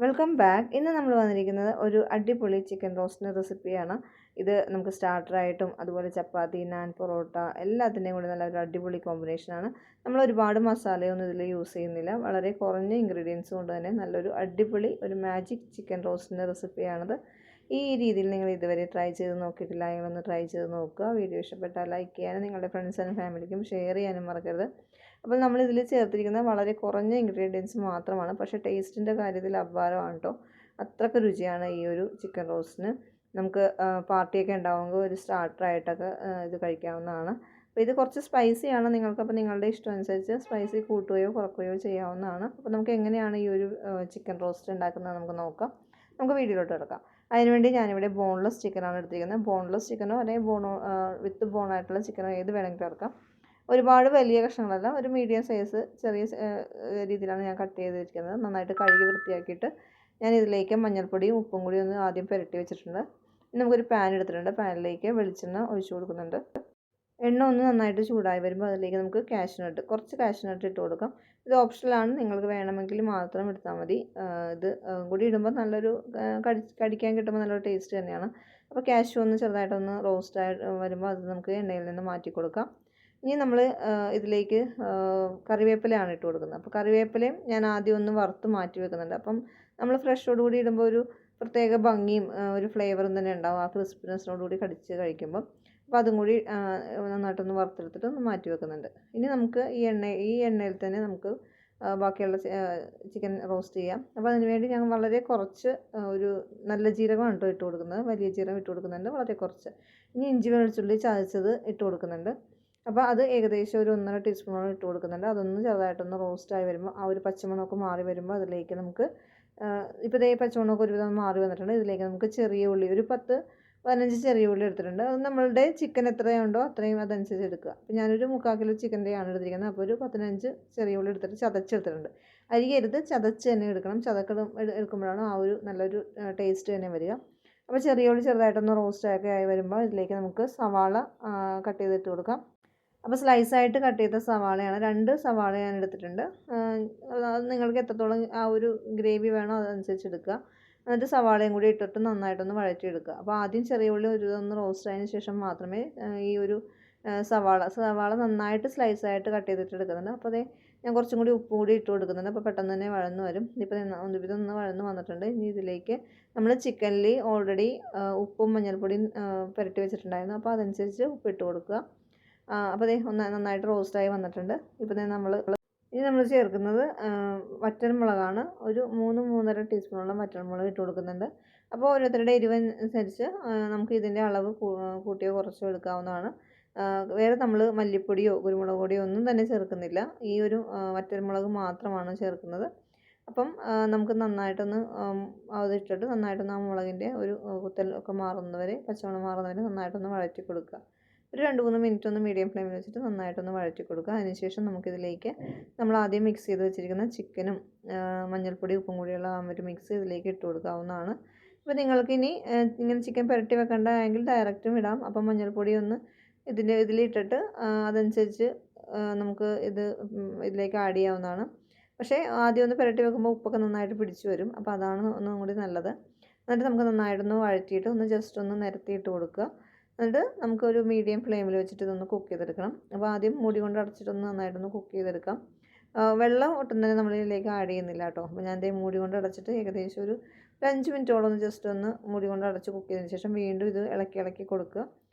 Welcome back. ഇന്ന് നമ്മൾ വന്നിരിക്കുന്നത് ഒരു അടിപൊളി ചിക്കൻ റോസ്റ്റിൻ്റെ റെസിപ്പിയാണ്. ഇത് നമുക്ക് സ്റ്റാർട്ടറായിട്ടും അതുപോലെ ചപ്പാത്തി, നാൻ, പൊറോട്ട എല്ലാത്തിൻ്റെയും കൂടി നല്ല ഒരു അടിപൊളി കോമ്പിനേഷനാണ്. നമ്മൾ ഒരുപാട് മസാലയൊന്നും ഇതിൽ യൂസ് ചെയ്യുന്നില്ല. വളരെ കുറഞ്ഞ ഇൻഗ്രീഡിയൻസ് കൊണ്ട് തന്നെ നല്ലൊരു അടിപൊളി ഒരു മാജിക് ചിക്കൻ റോസ്റ്റിൻ്റെ റെസിപ്പിയാണിത്. ഈ രീതിയിൽ നിങ്ങൾ ഇതുവരെ ട്രൈ ചെയ്ത് നോക്കിയിട്ടില്ല എങ്കിലൊന്ന് ട്രൈ ചെയ്ത് നോക്കുക. വീഡിയോ ഇഷ്ടപ്പെട്ടാൽ ലൈക്ക് ചെയ്യാനും നിങ്ങളുടെ ഫ്രണ്ട്സ് ആൻഡ് ഫാമിലിക്കും ഷെയർ ചെയ്യാനും മറക്കരുത്. അപ്പോൾ നമ്മളിതിൽ ചേർത്തിരിക്കുന്ന വളരെ കുറഞ്ഞ ഇൻഗ്രീഡിയൻസ് മാത്രമാണ്, പക്ഷേ ടേസ്റ്റിൻ്റെ കാര്യത്തിൽ അപാരമാണ് കേട്ടോ. അത്രയ്ക്ക് രുചിയാണ് ഈ ഒരു ചിക്കൻ റോസ്റ്റിന്. നമുക്ക് പാർട്ടിയൊക്കെ ഉണ്ടാവുമ്പോൾ ഒരു സ്റ്റാർട്ടറായിട്ടൊക്കെ ഇത് കഴിക്കാവുന്നതാണ്. അപ്പോൾ ഇത് കുറച്ച് സ്പൈസിയാണ്. നിങ്ങൾക്കപ്പോൾ നിങ്ങളുടെ ഇഷ്ടം അനുസരിച്ച് സ്പൈസി കൂട്ടുകയോ കുറയ്ക്കുകയോ ചെയ്യാവുന്നതാണ്. അപ്പോൾ നമുക്ക് എങ്ങനെയാണ് ഈ ഒരു ചിക്കൻ റോസ്റ്റ് ഉണ്ടാക്കുന്നത് നമുക്ക് നോക്കാം. നമുക്ക് വീഡിയോയിലോട്ട് കിടക്കാം. അതിനുവേണ്ടി ഞാനിവിടെ ബോൺലെസ് ചിക്കനാണ് എടുത്തിരിക്കുന്നത്. ബോൺലെസ് ചിക്കനോ അല്ലെങ്കിൽ വിത്ത് ബോണായിട്ടുള്ള ചിക്കനോ ഏത് വേണമെങ്കിലും എടുക്കാം. ഒരുപാട് വലിയ കഷ്ണങ്ങളല്ല, ഒരു മീഡിയം സൈസ് ചെറിയ രീതിയിലാണ് ഞാൻ കട്ട് ചെയ്തിരിക്കുന്നത്. നന്നായിട്ട് കഴുകി വൃത്തിയാക്കിയിട്ട് ഞാൻ ഇതിലേക്ക് മഞ്ഞൾപ്പൊടിയും ഉപ്പും കൂടി ഒന്ന് ആദ്യം പുരട്ടി വെച്ചിട്ടുണ്ട്. നമുക്കൊരു പാൻ എടുത്തിട്ടുണ്ട്. പാനിലേക്ക് വെളിച്ചെണ്ണ ഒഴിച്ചു കൊടുക്കുന്നുണ്ട്. എണ്ണ ഒന്ന് നന്നായിട്ട് ചൂടായി വരുമ്പോൾ അതിലേക്ക് നമുക്ക് കാഷ്നട്ട്, കുറച്ച് കാഷ്നട്ട് ഇട്ട് കൊടുക്കാം. ഇത് ഓപ്ഷണലാണ്, നിങ്ങൾക്ക് വേണമെങ്കിൽ മാത്രം എടുത്താൽ മതി. ഇത് കൂടി ഇടുമ്പോൾ നല്ലൊരു കടിക്കാൻ കിട്ടുമ്പോൾ നല്ലൊരു ടേസ്റ്റ് തന്നെയാണ്. അപ്പോൾ കാഷ്യൂ ഒന്ന് ചെറുതായിട്ടൊന്ന് റോസ്റ്റ് വരുമ്പോൾ അത് നമുക്ക് എണ്ണയിൽ നിന്ന് മാറ്റി കൊടുക്കാം. ഇനി നമ്മൾ ഇതിലേക്ക് കറിവേപ്പിലയാണ് ഇട്ട് കൊടുക്കുന്നത്. അപ്പോൾ കറിവേപ്പിലയും ഞാൻ ആദ്യം ഒന്ന് വറുത്ത് മാറ്റി വെക്കുന്നുണ്ട്. അപ്പം നമ്മൾ ഫ്രഷോടുകൂടി ഇടുമ്പോൾ ഒരു പ്രത്യേക ഭംഗിയും ഒരു ഫ്ലേവറും തന്നെ ഉണ്ടാവും ആ ക്രിസ്പിനെസ്സിനോടുകൂടി കടിച്ച് കഴിക്കുമ്പം. അപ്പോൾ അതും കൂടി നന്നായിട്ടൊന്ന് വറുത്തെടുത്തിട്ട് ഒന്ന് മാറ്റി വെക്കുന്നുണ്ട്. ഇനി നമുക്ക് ഈ എണ്ണയിൽ തന്നെ നമുക്ക് ബാക്കിയുള്ള ചിക്കൻ റോസ്റ്റ് ചെയ്യാം. അപ്പോൾ അതിന് വേണ്ടി ഞാൻ വളരെ കുറച്ച് ഒരു നല്ല ജീരകമാണ് കേട്ടോ ഇട്ട് കൊടുക്കുന്നത്. വലിയ ജീരകം ഇട്ട് കൊടുക്കുന്നുണ്ട്, വളരെ കുറച്ച്. ഇനി ഇഞ്ചി വെളുത്തുള്ളി ചതച്ചത് ഇട്ട് കൊടുക്കുന്നുണ്ട്. അപ്പോൾ അത് ഏകദേശം ഒരു 1.5 ടീസ്പൂണോളം ഇട്ട് കൊടുക്കുന്നുണ്ട്. അതൊന്ന് ചെറുതായിട്ടൊന്ന് റോസ്റ്റായി വരുമ്പോൾ ആ ഒരു പച്ചമണമൊക്കെ മാറി വരുമ്പോൾ അതിലേക്ക് നമുക്ക് ഇപ്പോൾ ഇതേ പച്ചമണമൊക്കെ ഒരുവിധം മാറി വന്നിട്ടുണ്ട്. ഇതിലേക്ക് നമുക്ക് ചെറിയ ഉള്ളി ഒരു 10-15 ചെറിയ ഉള്ളി എടുത്തിട്ടുണ്ട്. അത് നമ്മളുടെ ചിക്കൻ എത്രയുണ്ടോ അത്രയും അതനുസരിച്ച് എടുക്കുക. അപ്പോൾ ഞാനൊരു 3/4 കിലോ ചിക്കൻ്റെയാണ് എടുത്തിരിക്കുന്നത്. അപ്പോൾ ഒരു 15 ചെറിയ ഉള്ളി എടുത്തിട്ട് ചതച്ചെടുത്തിട്ടുണ്ട്. അരിയരുത്, ചതച്ച് തന്നെ എടുക്കണം. എടുക്കുമ്പോഴാണ് ആ ഒരു നല്ലൊരു ടേസ്റ്റ് തന്നെ വരിക. അപ്പോൾ ചെറിയ ഉള്ളി ചെറുതായിട്ടൊന്ന് റോസ്റ്റാക്കി ആയി വരുമ്പോൾ ഇതിലേക്ക് നമുക്ക് സവാള കട്ട് ചെയ്തിട്ട് കൊടുക്കാം. അപ്പോൾ സ്ലൈസായിട്ട് കട്ട് ചെയ്ത സവാളയാണ്, 2 സവാള ഞാൻ എടുത്തിട്ടുണ്ട്. അത് നിങ്ങൾക്ക് എത്രത്തോളം ആ ഒരു ഗ്രേവി വേണോ അതനുസരിച്ച് എടുക്കുക. എന്നിട്ട് സവാളയും കൂടി ഇട്ടിട്ട് നന്നായിട്ടൊന്ന് വഴറ്റിയെടുക്കുക. അപ്പോൾ ആദ്യം ചെറിയ ഉള്ളി ഒന്ന് റോസ്റ്റ് ആയതിന് ശേഷം മാത്രമേ ഈ ഒരു സവാള നന്നായിട്ട് സ്ലൈസായിട്ട് കട്ട് ചെയ്തിട്ട് എടുക്കുന്നുണ്ട്. അപ്പോൾ അതേ ഞാൻ കുറച്ചും കൂടി ഉപ്പ് കൂടി ഇട്ട് കൊടുക്കുന്നുണ്ട്. അപ്പോൾ പെട്ടെന്ന് തന്നെ വഴന്ന് വരും. ഇപ്പോൾ ഇതൊന്ന് വഴന്ന് വന്നിട്ടുണ്ട്. ഇനി ഇതിലേക്ക് നമ്മൾ ചിക്കനിൽ ഓൾറെഡി ഉപ്പും മഞ്ഞൾപ്പൊടിയും പുരട്ടി വെച്ചിട്ടുണ്ടായിരുന്നു. അപ്പോൾ അതനുസരിച്ച് ഉപ്പ് ഇട്ട് കൊടുക്കുക. അപ്പോൾ അതേ നന്നായിട്ട് റോസ്റ്റായി വന്നിട്ടുണ്ട്. ഇപ്പോൾ ഇനി നമ്മൾ ചേർക്കുന്നത് വറ്റൽമുളകാണ്. ഒരു 3-3.5 ടീസ്പൂണോളം വറ്റൽമുളക് ഇട്ട് കൊടുക്കുന്നുണ്ട്. അപ്പോൾ ഓരോരുത്തരുടെ എരിവനുസരിച്ച് നമുക്ക് ഇതിൻ്റെ അളവ് കൂട്ടിയോ കുറച്ചോ എടുക്കാവുന്നതാണ്. വേറെ നമ്മൾ മല്ലിപ്പൊടിയോ കുരുമുളക് പൊടിയോ ഒന്നും തന്നെ ചേർക്കുന്നില്ല. ഈ ഒരു വറ്റൽമുളക് മാത്രമാണ് ചേർക്കുന്നത്. അപ്പം നമുക്ക് നന്നായിട്ടൊന്ന് അതിട്ടിട്ട് നന്നായിട്ടൊന്ന് ആ മുളകിൻ്റെ ഒരു കുത്തലൊക്കെ മാറുന്നവരെ, പച്ചമണം മാറുന്നവരെ നന്നായിട്ടൊന്ന് വഴറ്റി കൊടുക്കുക. ഒരു 2-3 മിനിറ്റ് ഒന്ന് മീഡിയം ഫ്ലെയിമിൽ വെച്ചിട്ട് നന്നായിട്ടൊന്ന് വഴറ്റി കൊടുക്കുക. അതിനുശേഷം നമുക്കിതിലേക്ക് നമ്മൾ ആദ്യം മിക്സ് ചെയ്ത് വെച്ചിരിക്കുന്ന ചിക്കനും മഞ്ഞൾപ്പൊടി ഉപ്പും കൂടിയുള്ള ആ ഒരു മിക്സ് ഇതിലേക്ക് ഇട്ട് കൊടുക്കാവുന്നതാണ്. അപ്പോൾ നിങ്ങൾക്കിനി ഇങ്ങനെ ചിക്കൻ പുരട്ടി വെക്കേണ്ട എങ്കിൽ ഡയറക്റ്റും ഇടാം. അപ്പം മഞ്ഞൾപ്പൊടി ഒന്ന് ഇതിലിട്ടിട്ട് അതനുസരിച്ച് നമുക്ക് ഇതിലേക്ക് ആഡ് ചെയ്യാവുന്നതാണ്. പക്ഷേ ആദ്യം ഒന്ന് പുരട്ടി വെക്കുമ്പോൾ ഉപ്പൊക്കെ നന്നായിട്ട് പിടിച്ചു വരും. അപ്പോൾ അതാണ് ഒന്നും കൂടി നല്ലത്. എന്നിട്ട് നമുക്ക് നന്നായിട്ടൊന്ന് വഴറ്റിയിട്ട് ഒന്ന് ജസ്റ്റ് ഒന്ന് നിരത്തിയിട്ട് കൊടുക്കുക. എന്നിട്ട് നമുക്കൊരു മീഡിയം ഫ്ലെയിമിൽ വെച്ചിട്ട് ഇതൊന്ന് കുക്ക് ചെയ്തെടുക്കണം. അപ്പോൾ ആദ്യം മൂടി കൊണ്ട് അടച്ചിട്ടൊന്ന് നന്നായിട്ടൊന്ന് കുക്ക് ചെയ്തെടുക്കാം. വെള്ളം ഒട്ടും തന്നെ നമ്മളിതിലേക്ക് ആഡ് ചെയ്യുന്നില്ല കേട്ടോ. അപ്പോൾ ഞാൻ മൂടി കൊണ്ട് അടച്ചിട്ട് ഏകദേശം ഒരു 5 മിനിറ്റോളം ഒന്ന് ജസ്റ്റ് ഒന്ന് മൂടി കൊണ്ട് അടച്ച് കുക്ക് ചെയ്തതിന് ശേഷം വീണ്ടും ഇത് ഇളക്കി കൊടുക്കുക.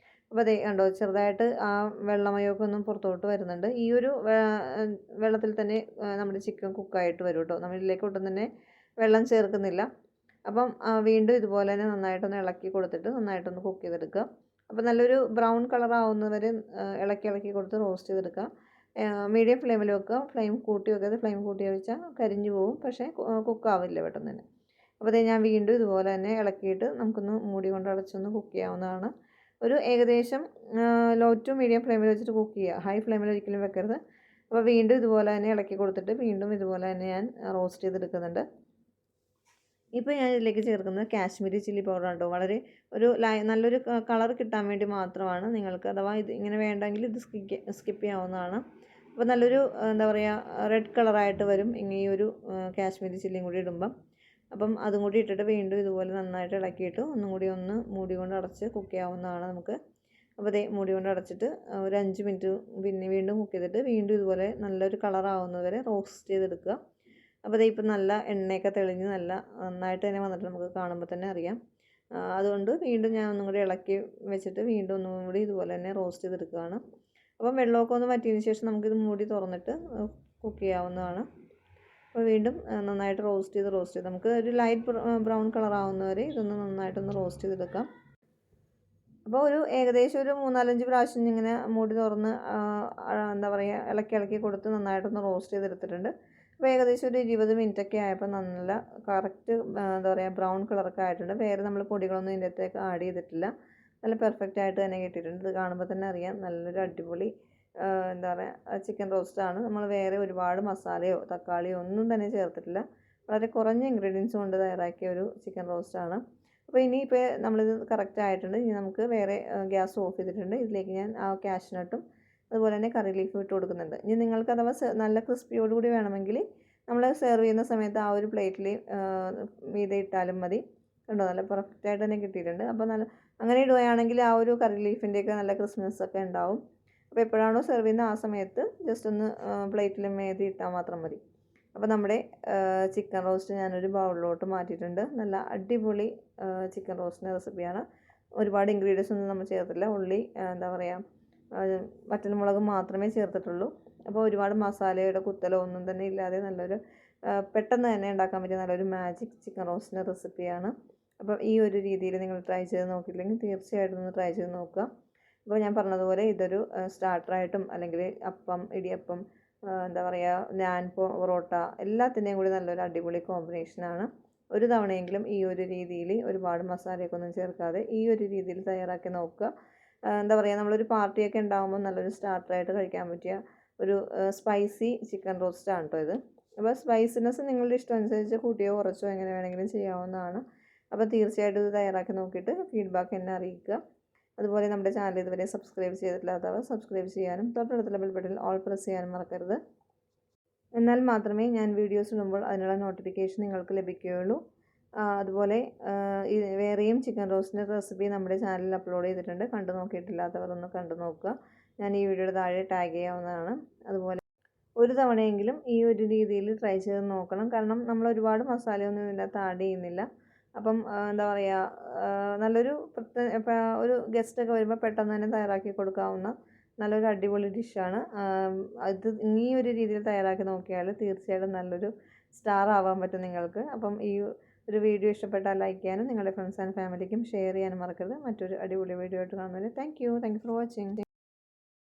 അപ്പോൾ അതേ കണ്ടോ, ചെറുതായിട്ട് ആ വെള്ളമയമൊക്കെ ഒന്നും പുറത്തോട്ട് വരുന്നുണ്ട്. ഈ ഒരു വെള്ളത്തിൽ തന്നെ നമ്മുടെ ചിക്കൻ കുക്കായിട്ട് വരും കേട്ടോ. നമ്മളിതിലേക്ക് ഒട്ടും തന്നെ വെള്ളം ചേർക്കുന്നില്ല. അപ്പം വീണ്ടും ഇതുപോലെ തന്നെ നന്നായിട്ടൊന്ന് ഇളക്കി കൊടുത്തിട്ട് നന്നായിട്ടൊന്ന് കുക്ക് ചെയ്തെടുക്കുക. അപ്പോൾ നല്ലൊരു ബ്രൗൺ കളർ ആവുന്നവരെ ഇളക്കി കൊടുത്ത് റോസ്റ്റ് ചെയ്തെടുക്കുക. മീഡിയം ഫ്ലെയിമിൽ വെക്കുക. ഫ്ലെയിം കൂട്ടി വെക്കാതെ, ഫ്ലെയിം കൂട്ടി വെച്ചാൽ കരിഞ്ഞു പോകും, പക്ഷേ കുക്കാവില്ല പെട്ടെന്ന് തന്നെ. അപ്പോൾ അതേ ഞാൻ വീണ്ടും ഇതുപോലെ തന്നെ ഇളക്കിയിട്ട് നമുക്കൊന്ന് മൂടി കൊണ്ട് അടച്ചൊന്ന് കുക്ക് ചെയ്യാവുന്നതാണ്. ഒരു ഏകദേശം ലോ ടു മീഡിയം ഫ്ലെയിമിൽ വെച്ചിട്ട് കുക്ക് ചെയ്യുക. ഹൈ ഫ്ലെയിമിൽ ഒരിക്കലും വെക്കരുത്. അപ്പോൾ വീണ്ടും ഇതുപോലെ തന്നെ ഇളക്കി കൊടുത്തിട്ട് വീണ്ടും ഇതുപോലെ തന്നെ ഞാൻ റോസ്റ്റ് ചെയ്തെടുക്കുന്നുണ്ട്. ഇപ്പോൾ ഞാൻ ഇതിലേക്ക് ചേർക്കുന്നത് കാശ്മീരി ചില്ലി പൗഡറാണ് കേട്ടോ. വളരെ ഒരു നല്ലൊരു കളർ കിട്ടാൻ വേണ്ടി മാത്രമാണ്. നിങ്ങൾക്ക് അഥവാ ഇത് ഇങ്ങനെ വേണ്ടെങ്കിൽ ഇത് സ്കിപ്പ് ചെയ്യാവുന്നതാണ്. അപ്പോൾ നല്ലൊരു എന്താ പറയുക, റെഡ് കളറായിട്ട് വരും ഈ ഒരു കാശ്മീരി ചില്ലിയും കൂടി ഇടുമ്പം. അപ്പം അതും കൂടി ഇട്ടിട്ട് വീണ്ടും ഇതുപോലെ നന്നായിട്ട് ഇളക്കിയിട്ട് ഒന്നും കൂടി ഒന്ന് മൂടി കൊണ്ട് അടച്ച് കുക്ക് ചെയ്യാവുന്നതാണ് നമുക്ക്. അപ്പോൾ ദേ മൂടി കൊണ്ട് അടച്ചിട്ട് ഒരു 5 മിനിറ്റ് പിന്നെ വീണ്ടും കുക്ക് ചെയ്തിട്ട് വീണ്ടും ഇതുപോലെ നല്ലൊരു കളറാവുന്നത് വരെ റോസ്റ്റ് ചെയ്തെടുക്കുക. അപ്പോൾ ദേ ഇപ്പം നല്ല എണ്ണയൊക്കെ തെളിഞ്ഞ് നല്ല നന്നായിട്ട് തന്നെ വന്നിട്ട് നമുക്ക് കാണുമ്പോൾ തന്നെ അറിയാം. അതുകൊണ്ട് വീണ്ടും ഞാൻ ഒന്നും കൂടി ഇളക്കി വെച്ചിട്ട് വീണ്ടും ഒന്നും കൂടി ഇതുപോലെ തന്നെ റോസ്റ്റ് ചെയ്തെടുക്കുകയാണ്. അപ്പം വെള്ളമൊക്കെ ഒന്ന് വറ്റിയതിന് ശേഷം നമുക്കിത് മൂടി തുറന്നിട്ട് കുക്ക് ചെയ്യാവുന്നതാണ്. അപ്പോൾ വീണ്ടും നന്നായിട്ട് റോസ്റ്റ് ചെയ്ത് നമുക്ക് ഒരു ലൈറ്റ് ബ്രൗൺ കളർ ആവുന്നവരെ ഇതൊന്ന് നന്നായിട്ടൊന്ന് റോസ്റ്റ് ചെയ്തെടുക്കാം. അപ്പോൾ ഒരു ഏകദേശം ഒരു 3-4 പ്രാവശ്യം ഇങ്ങനെ മൂടി തുറന്ന് എന്താ പറയുക ഇളക്കി കൊടുത്ത് നന്നായിട്ടൊന്ന് റോസ്റ്റ് ചെയ്തെടുത്തിട്ടുണ്ട്. അപ്പോൾ ഏകദേശം ഒരു 20 മിനിറ്റൊക്കെ ആയപ്പോൾ നല്ല കറക്റ്റ് എന്താ പറയുക ബ്രൗൺ കളറൊക്കെ ആയിട്ടുണ്ട്. വേറെ നമ്മൾ പൊടികളൊന്നും ഇതിൻ്റെ അകത്തേക്ക് ആഡ് ചെയ്തിട്ടില്ല. നല്ല പെർഫെക്റ്റ് ആയിട്ട് തന്നെ കിട്ടിയിട്ടുണ്ട്. ഇത് കാണുമ്പോൾ തന്നെ അറിയാം നല്ലൊരു അടിപൊളി എന്താ പറയുക ചിക്കൻ റോസ്റ്റാണ്. നമ്മൾ വേറെ ഒരുപാട് മസാലയോ തക്കാളിയോ ഒന്നും തന്നെ ചേർത്തിട്ടില്ല. വളരെ കുറഞ്ഞ ഇൻഗ്രീഡിയൻസ് കൊണ്ട് തയ്യാറാക്കിയ ഒരു ചിക്കൻ റോസ്റ്റാണ്. അപ്പോൾ ഇനിയിപ്പോൾ നമ്മളിത് കറക്റ്റ് ആയിട്ടുണ്ട്. ഇനി നമുക്ക് വേറെ ഗ്യാസ് ഓഫ് ചെയ്തിട്ടുണ്ട്. ഇതിലേക്ക് ഞാൻ ആ കാഷ്നട്ടും അതുപോലെ തന്നെ കറി ലീഫും ഇട്ട് കൊടുക്കുന്നുണ്ട്. ഇനി നിങ്ങൾക്ക് അഥവാ നല്ല ക്രിസ്പിയോടുകൂടി വേണമെങ്കിൽ നമ്മൾ സെർവ് ചെയ്യുന്ന സമയത്ത് ആ ഒരു പ്ലേറ്റിൽ മീതെ ഇട്ടാലും മതി. കണ്ടോ നല്ല പെർഫെക്റ്റ് ആയിട്ട് തന്നെ കിട്ടിയിട്ടുണ്ട്. അപ്പോൾ നല്ല അങ്ങനെ ഇടുകയാണെങ്കിൽ ആ ഒരു കറി ലീഫിൻ്റെയൊക്കെ നല്ല ക്രിസ്മസ് ഒക്കെ ഉണ്ടാവും. അപ്പോൾ എപ്പോഴാണോ സെർവ് ചെയ്യുന്നത് ആ സമയത്ത് ജസ്റ്റ് ഒന്ന് പ്ലേറ്റിൽ മേതി ഇട്ടാൽ മാത്രം മതി. അപ്പോൾ നമ്മുടെ ചിക്കൻ റോസ്റ്റ് ഞാനൊരു ബൗളിലോട്ട് മാറ്റിയിട്ടുണ്ട്. നല്ല അടിപൊളി ചിക്കൻ റോസ്റ്റിൻ്റെ റെസിപ്പിയാണ്. ഒരുപാട് ഇൻഗ്രീഡിയൻസ് ഒന്നും നമ്മൾ ചേർത്തില്ല. ഉള്ളി എന്താ പറയുക വറ്റൽമുളക് മാത്രമേ ചേർത്തിട്ടുള്ളൂ. അപ്പോൾ ഒരുപാട് മസാലയുടെ കുത്തലോ ഒന്നും തന്നെ ഇല്ലാതെ നല്ലൊരു പെട്ടെന്ന് തന്നെ ഉണ്ടാക്കാൻ പറ്റിയ നല്ലൊരു മാജിക് ചിക്കൻ റോസ്റ്റിൻ്റെ റെസിപ്പിയാണ്. അപ്പോൾ ഈ ഒരു രീതിയിൽ നിങ്ങൾ ട്രൈ ചെയ്ത് നോക്കിയില്ലെങ്കിൽ തീർച്ചയായിട്ടും ഒന്ന് ട്രൈ ചെയ്ത് നോക്കുക. അപ്പോൾ ഞാൻ പറഞ്ഞതുപോലെ ഇതൊരു സ്റ്റാർട്ടറായിട്ടും അല്ലെങ്കിൽ അപ്പം ഇടിയപ്പം എന്താ പറയുക നാൻ പൊറോട്ട എല്ലാത്തിൻ്റെയും കൂടി നല്ലൊരു അടിപൊളി കോമ്പിനേഷനാണ്. ഒരു തവണയെങ്കിലും ഈ ഒരു രീതിയിൽ ഒരുപാട് മസാലയൊക്കെ ഒന്നും ചേർക്കാതെ ഈ ഒരു രീതിയിൽ തയ്യാറാക്കി നോക്കുക. എന്താ പറയുക നമ്മളൊരു പാർട്ടിയൊക്കെ ഉണ്ടാകുമ്പോൾ നല്ലൊരു സ്റ്റാർട്ടറായിട്ട് കഴിക്കാൻ പറ്റിയ ഒരു സ്പൈസി ചിക്കൻ റോസ്റ്റാണ് കേട്ടോ ഇത്. അപ്പോൾ സ്പൈസിനെസ് നിങ്ങളുടെ ഇഷ്ടം അനുസരിച്ച് കൂട്ടിയോ കുറച്ചോ എങ്ങനെ വേണമെങ്കിലും ചെയ്യാവുന്നതാണ്. അപ്പോൾ തീർച്ചയായിട്ടും ഇത് തയ്യാറാക്കി നോക്കിയിട്ട് ഫീഡ്ബാക്ക് എന്നെ അറിയിക്കുക. അതുപോലെ നമ്മുടെ ചാനൽ ഇതുവരെ സബ്സ്ക്രൈബ് ചെയ്തിട്ടില്ലാത്തവർ സബ്സ്ക്രൈബ് ചെയ്യാനും തൊട്ടടുത്തുള്ള ബെൽ ബട്ടണിൽ ഓൾ പ്രസ് ചെയ്യാനും മറക്കരുത്. എന്നാൽ മാത്രമേ ഞാൻ വീഡിയോസ് ഇടുമ്പോൾ അതിനുള്ള നോട്ടിഫിക്കേഷൻ നിങ്ങൾക്ക് ലഭിക്കുകയുള്ളൂ. അതുപോലെ വേറെയും ചിക്കൻ റോസ്റ്റിൻ്റെ റെസിപ്പി നമ്മുടെ ചാനലിൽ അപ്ലോഡ് ചെയ്തിട്ടുണ്ട്. കണ്ടു നോക്കിയിട്ടില്ലാത്തവർ ഒന്ന് കണ്ടു നോക്കുക. ഞാൻ ഈ വീഡിയോയുടെ താഴെ ടാഗ് ചെയ്യാവുന്നതാണ്. അതുപോലെ ഒരു തവണയെങ്കിലും ഈ ഒരു രീതിയിൽ ട്രൈ ചെയ്ത് നോക്കണം. കാരണം നമ്മൾ ഒരുപാട് മസാലയൊന്നും ഇതിൻ്റെ അകത്ത് ആഡ് ചെയ്യുന്നില്ല. അപ്പം എന്താ പറയുക നല്ലൊരു ഒരു ഗസ്റ്റൊക്കെ വരുമ്പോൾ പെട്ടെന്ന് തന്നെ തയ്യാറാക്കി കൊടുക്കാവുന്ന നല്ലൊരു അടിപൊളി ഡിഷാണ്. ഇത് ഈ ഒരു രീതിയിൽ തയ്യാറാക്കി നോക്കിയാൽ തീർച്ചയായിട്ടും നല്ലൊരു സ്റ്റാർ ആവാൻ പറ്റും നിങ്ങൾക്ക്. അപ്പം ഈ ഒരു വീഡിയോ ഇഷ്ടപ്പെട്ടാൽ ലൈക്ക് ചെയ്യാനും നിങ്ങളുടെ ഫ്രണ്ട്സ് ആൻഡ് ഫാമിലിക്കും ഷെയർ ചെയ്യാനും മറക്കരുത്. മറ്റൊരു അടിപൊളി വീഡിയോ ആയിട്ട് കാണുന്നതിന് താങ്ക് യു ഫോർ വാച്ചിങ്.